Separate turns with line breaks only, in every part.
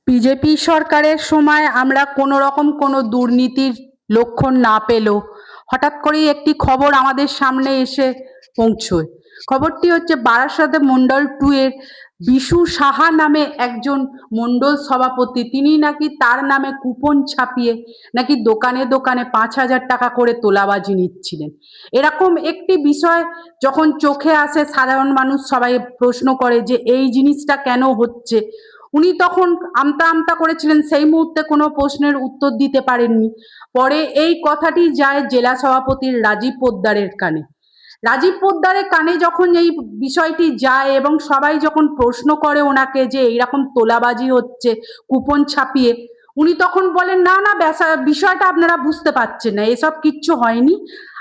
BJP সরকারের সময় আমরা কোনো রকম কোনো দুর্নীতির লক্ষণ না পেলেও হঠাৎ করেই একটি খবর আমাদের সামনে এসে পৌঁছয়। খবরটি হচ্ছে বারাসাতে মণ্ডল 2 এর বিশু সাহা নামে একজন মণ্ডল সভাপতি, তিনি নাকি তার নামে কুপন ছাপিয়ে নাকি দোকানে দোকানে 5,000 টাকা করে তোলাবাজি নিচ্ছিলেন। এরকম একটি বিষয় যখন চোখে আসে, সাধারণ মানুষ সবাই প্রশ্ন করে যে এই জিনিসটা কেন হচ্ছে। উনি তখন আমতা আমতা করেছিলেন, সেই মুহূর্তে কোনো প্রশ্নের উত্তর দিতে পারেননি। পরে এই কথাটি যায় জেলা সভাপতির রাজীব পোদ্দারের কানে। রাজীব পোদ্দারের কানে যখন এই বিষয়টি যায় এবং সবাই যখন প্রশ্ন করে ওনাকে যে এইরকম তোলাবাজি হচ্ছে কুপন ছাপিয়ে, উনি তখন বলেন না না বিষয়টা আপনারা বুঝতে পারছেন না, এসব কিচ্ছু হয়নি।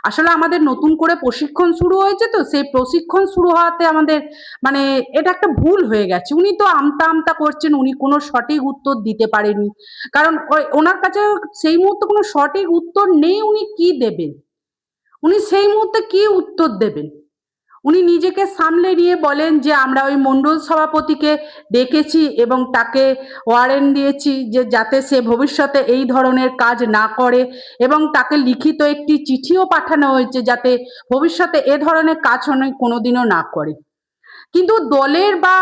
আসলে আমাদের নতুন করে প্রশিক্ষণ শুরু হয়েছে, তো সেই প্রশিক্ষণ শুরু হওয়াতে আমাদের মানে এটা একটা ভুল হয়ে গেছে। উনি তো আমতা আমতা করছেন, উনি কোনো সঠিক উত্তর দিতে পারেননি, কারণ ওনার কাছে সেই মুহূর্তে কোনো সঠিক উত্তর নেই। উনি কি দেবেন? উনি সেই মুহূর্তে কি উত্তর দেবেন? উনি নিজেকে সামলে নিয়ে বলেন যে আমরা ওই মণ্ডল সভাপতিকে ডেকেছি এবং তাকে ওয়ারেন্ট দিয়েছি যে যাতে সে ভবিষ্যতে এই ধরনের কাজ না করে, এবং তাকে লিখিত একটি চিঠিও পাঠানো হয়েছে যাতে ভবিষ্যতে এ ধরনের কাজ কোনোদিনও না করে। কিন্তু দলের বা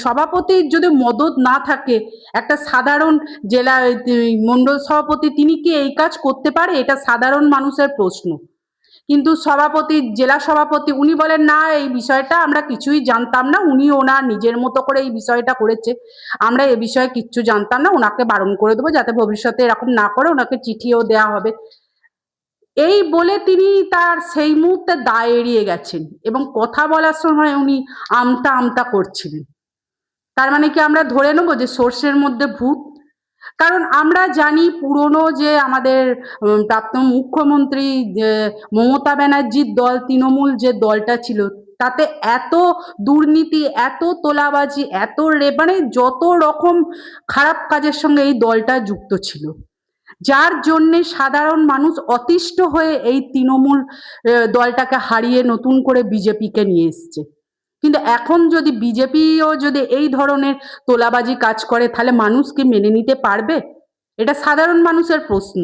সভাপতির যদি মদত না থাকে, একটা সাধারণ জেলা মণ্ডল সভাপতি তিনি কি এই কাজ করতে পারে? এটা সাধারণ মানুষের প্রশ্ন। কিন্তু সভাপতি, জেলা সভাপতি, উনি বলেন না এই বিষয়টা আমরা কিছুই জানতাম না, উনি ওনার নিজের মতো করে এই বিষয়টা করেছে, আমরা এ বিষয়ে কিচ্ছু জানতাম না, ওনাকে বারণ করে দেবো যাতে ভবিষ্যতে এরকম না করে, ওনাকে চিঠিও দেওয়া হবে। এই বলে তিনি তার সেই মুহূর্তে দায় এড়িয়ে গেছেন এবং কথা বলার সময় উনি আমতা আমতা করছিলেন। তার মানে কি আমরা ধরে নেবো যে সর্ষের মধ্যে ভূত? কারণ আমরা জানি পুরনো যে আমাদের প্রাক্তন মুখ্যমন্ত্রী মমতা ব্যানার্জির দল, তৃণমূল যে দলটা ছিল, তাতে এত দুর্নীতি, এত তোলাবাজি, এত মানে যত রকম খারাপ কাজের সঙ্গে এই দলটা যুক্ত ছিল, যার জন্যে সাধারণ মানুষ অতিষ্ঠ হয়ে এই তৃণমূল দলটাকে হারিয়ে নতুন করে বিজেপিকে নিয়ে এসছে। কিন্তু এখন যদি বিজেপিও যদি এই ধরনের তোলাবাজি কাজ করে, তাহলে মানুষ কি মেনে নিতে পারবে? এটা সাধারণ মানুষের প্রশ্ন।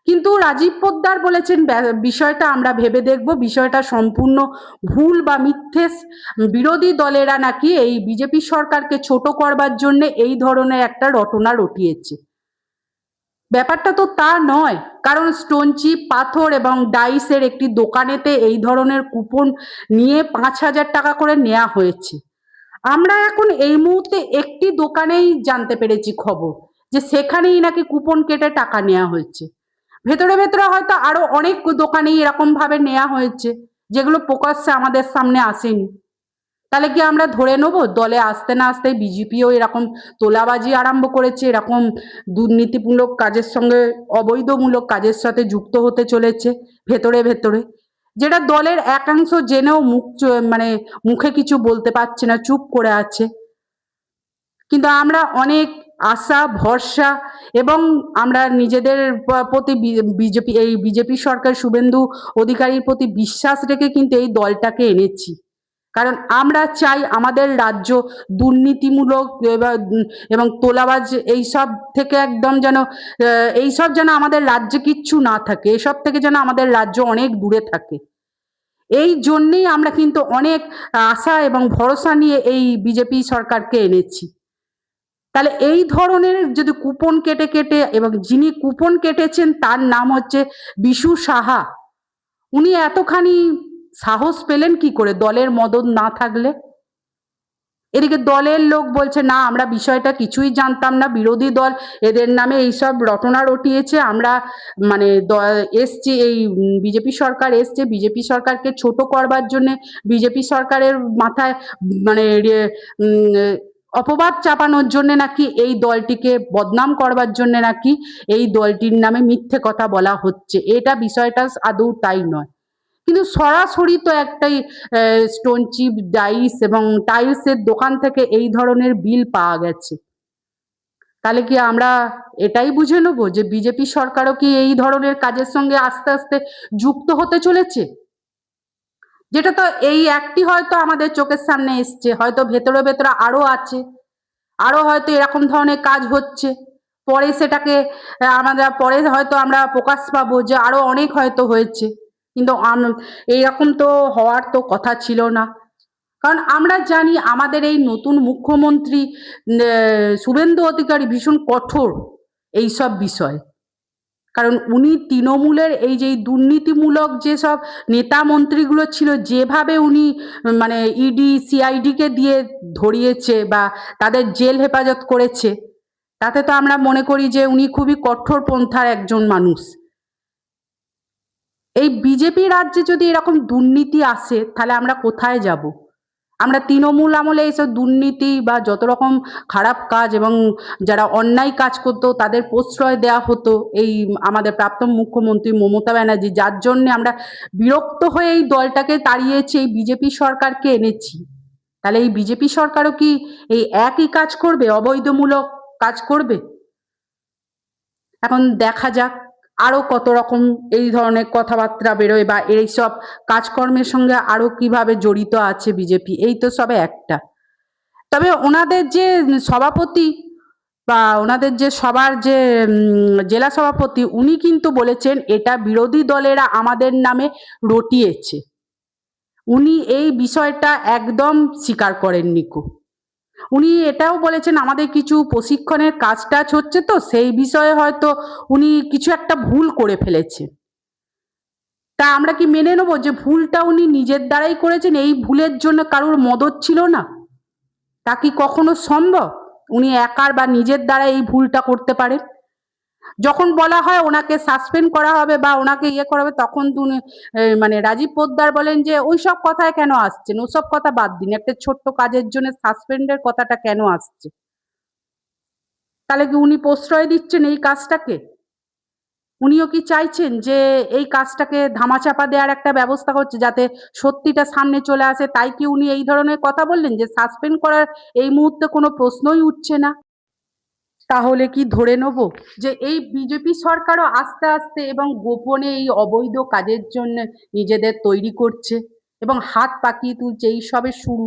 কিন্তু রাজীব পোদ্দার বলেছেন বিষয়টা আমরা ভেবে দেখব, বিষয়টা সম্পূর্ণ ভুল বা মিথ্যে। বিরোধী দলেরা নাকি এই বিজেপি সরকারকে ছোট করবার জন্য এই ধরনের একটা রটনা রটিয়েছে। ব্যাপারটা তো তা নয়, কারণ স্টোনচিপ, পাথর এবং ডাইসের একটি দোকানেতে এই ধরনের কুপন নিয়ে 5,000 টাকা করে নেওয়া হয়েছে। আমরা এখন এই মুহূর্তে একটি দোকানেই জানতে পেরেছি খবর যে সেখানেই নাকি কুপন কেটে টাকা নেওয়া হয়েছে। ভেতরে ভেতরে হয়তো আরো অনেক দোকানেই এরকম ভাবে নেওয়া হয়েছে, যেগুলো প্রকাশ্যে আমাদের সামনে আসেনি। তাহলে কি আমরা ধরে নেব দলে আসতে না আসতে বিজেপিও এরকম তোলাবাজি আরম্ভ করেছে, এরকম দুর্নীতিমূলক কাজের সঙ্গে, অবৈধমূলক কাজের সাথে যুক্ত হতে চলেছে ভেতরে ভেতরে, যেটা দলের একাংশ জেনেও মানে মুখে কিছু বলতে পারছে না, চুপ করে আছে। কিন্তু আমরা অনেক আশা ভরসা এবং আমরা নিজেদের প্রতি বিজেপি সরকার, শুভেন্দু অধিকারীর প্রতি বিশ্বাস রেখে কিন্তু এই দলটাকে এনেছি। কারণ আমরা চাই আমাদের রাজ্য দুর্নীতিমূলক এবং তোলাবাজ এইসব থেকে একদম যেন এইসব যেন আমাদের রাজ্যে কিচ্ছু না থাকে, এসব থেকে যেন আমাদের রাজ্য অনেক দূরে থাকে। এই জন্যেই আমরা কিন্তু অনেক আশা এবং ভরসা নিয়ে এই বিজেপি সরকারকে এনেছি। তাহলে এই ধরনের যদি কুপন কেটে কেটে, এবং যিনি কুপন কেটেছেন তার নাম হচ্ছে বিশু সাহা, উনি এতখানি সাহস পেলেন কি করে দলের মদত না থাকলে? এদিকে দলের লোক বলছে না আমরা বিষয়টা কিছুই জানতাম না, বিরোধী দল এদের নামে এইসব রটনা রটিয়েছে, আমরা মানে এসছে এই বিজেপি সরকার এসছে বিজেপি সরকারকে ছোট করবার জন্য, বিজেপি সরকারের মাথায় মানে অপবাদ চাপানোর জন্য নাকি, এই দলটিকে বদনাম করবার জন্য নাকি এই দলটির নামে মিথ্যে কথা বলা হচ্ছে। এটা বিষয়টা আদৌ তাই নয়। কিন্তু সরাসরি তো একটাই স্টোনচিপ, ডাইস এবং টাইলসের দোকান থেকে এই ধরনের বিল পাওয়া গেছে। তাহলে কি আমরা এটাই বুঝে নেবো যে বিজেপি সরকারও কি এই ধরনের কাজের সঙ্গে আস্তে আস্তে যুক্ত হতে চলেছে? যেটা তো এই একটি হয়তো আমাদের চোখের সামনে এসছে, হয়তো ভেতরে ভেতরে আরো আছে। আরো হয়তো এরকম ধরনের কাজ হচ্ছে, পরে সেটাকে আমরা পরে হয়তো আমরা প্রকাশ পাবো যে আরো অনেক হয়তো হয়েছে, কিন্তু এইরকম তো হওয়ার তো কথা ছিল না। কারণ আমরা জানি আমাদের এই নতুন মুখ্যমন্ত্রী শুভেন্দু অধিকারী ভীষণ কঠোর এইসব বিষয়। কারণ উনি তৃণমূলের এই যে দুর্নীতিমূলক যেসব নেতা মন্ত্রীগুলো ছিল, যেভাবে উনি মানে ইডি সিআইডিকে দিয়ে ধরিয়েছে বা তাদের জেল হেফাজত করেছে, তাতে তো আমরা মনে করি যে উনি খুবই কঠোরপন্থার একজন মানুষ। এই বিজেপি রাজ্যে যদি এরকম দুর্নীতি আসে তাহলে আমরা কোথায় যাব? আমরা তৃণমূল আমলে এইসব দুর্নীতি বা যত রকম খারাপ কাজ এবং যারা অন্যায় কাজ করতো তাদের প্রশ্রয় দেওয়া হতো এই আমাদের প্রাক্তন মুখ্যমন্ত্রী মমতা ব্যানার্জি, যার জন্য আমরা বিরক্ত হয়ে এই দলটাকে তাড়িয়েছি, এই বিজেপি সরকারকে এনেছি। তাহলে এই বিজেপি সরকারও কি এই একই কাজ করবে, অবৈধমূলক কাজ করবে? এখন দেখা যাক আরো কত রকম এই ধরনের কথাবার্তা বেরোয় বা এইসব কাজকর্মের সঙ্গে আরো কিভাবে জড়িত আছে বিজেপি, এই তো সবে একটা। তবে ওনাদের যে সভাপতি বা ওনাদের যে সবার যে জেলা সভাপতি, উনি কিন্তু বলেছেন এটা বিরোধী দলেরা আমাদের নামে রটিয়েছে। উনি এই বিষয়টা একদম স্বীকার করেননি কো। উনি এটাও বলেছেন আমাদের কিছু প্রশিক্ষণের কাজ টাজ হচ্ছে, তো সেই বিষয়ে হয়তো উনি কিছু একটা ভুল করে ফেলেছেন। তা আমরা কি মেনে নেবো যে ভুলটা উনি নিজের দ্বারাই করেছেন, এই ভুলের জন্য কারোর মদত ছিল না? তা কি কখনো সম্ভব উনি একার বা নিজের দ্বারা এই ভুলটা করতে পারেন? যখন বলা হয় ওনাকে সাসপেন্ড করা হবে বা ওনাকে ইয়ে করা হবে, তখন উনি মানে রাজীব পোদ্দার বলেন যে ওইসব কথায় কেন আসছেন, ওসব কথা বাদ দিন, একটা ছোট্ট কাজের জন্য সাসপেন্ডের কথাটা কেন আসছে? তাহলে কি উনি প্রশ্রয় দিচ্ছেন এই কাজটাকে? উনিও কি চাইছেন যে এই কাজটাকে ধামাচাপা দেওয়ার একটা ব্যবস্থা করছে যাতে সত্যিটা সামনে চলে আসে? তাই কি উনি এই ধরনের কথা বললেন যে সাসপেন্ড করার এই মুহূর্তে কোনো প্রশ্নই উঠছে না? তাহলে কি ধরে নেব যে এই বিজেপি সরকারও আস্তে আস্তে এবং গোপনে এই অবৈধ কাজের জন্য নিজেদের তৈরি করছে এবং হাত পাকিয়ে তুলছে, এই সবে শুরু।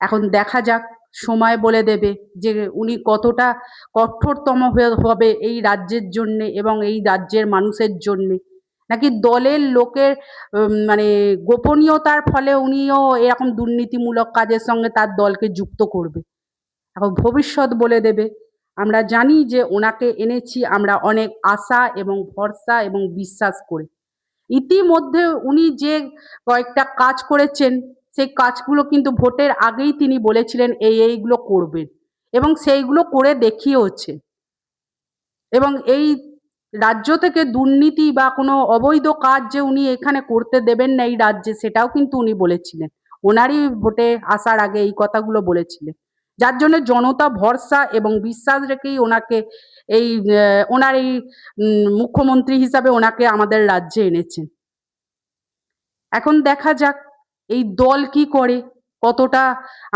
এখন দেখা যাক, সময় বলে দেবে যে উনি কতটা কঠোরতম হবে এই রাজ্যের জন্য এবং এই রাজ্যের মানুষের জন্য, নাকি দলের লোকের মানে গোপনীয়তার ফলে উনিও এরকম দুর্নীতিমূলক কাজের সঙ্গে তার দলকে যুক্ত করবে। এখন ভবিষ্যৎ বলে দেবে। আমরা জানি যে ওনাকে এনেছি আমরা অনেক আশা এবং ভরসা এবং বিশ্বাস করে। ইতিমধ্যে উনি যে কয়েকটা কাজ করেছেন, সেই কাজগুলো কিন্তু ভোটের আগেই তিনি বলেছিলেন এইগুলো করবেন এবং সেইগুলো করে দেখিয়েওছে। এবং এই রাজ্য থেকে দুর্নীতি বা কোনো অবৈধ কাজ যে উনি এখানে করতে দেবেন না এই রাজ্যে, সেটাও কিন্তু উনি বলেছিলেন। ওনারই ভোটে আসার আগে এই কথাগুলো বলেছিলেন। যার জন্য জনতা ভরসা এবং বিশ্বাস রেখেই ওনাকে এই ওনার এই মুখ্যমন্ত্রী হিসাবে ওনাকে আমাদের রাজ্যে এনেছেন। এখন দেখা যাক এই দল কি করে, কতটা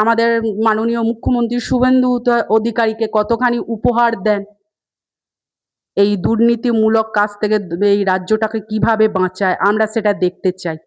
আমাদের মাননীয় মুখ্যমন্ত্রী শুভেন্দু অধিকারীকে কতখানি উপহার দেন, এই দুর্নীতিমূলক কাজ থেকে এই রাজ্যটাকে কিভাবে বাঁচায়, আমরা সেটা দেখতে চাই।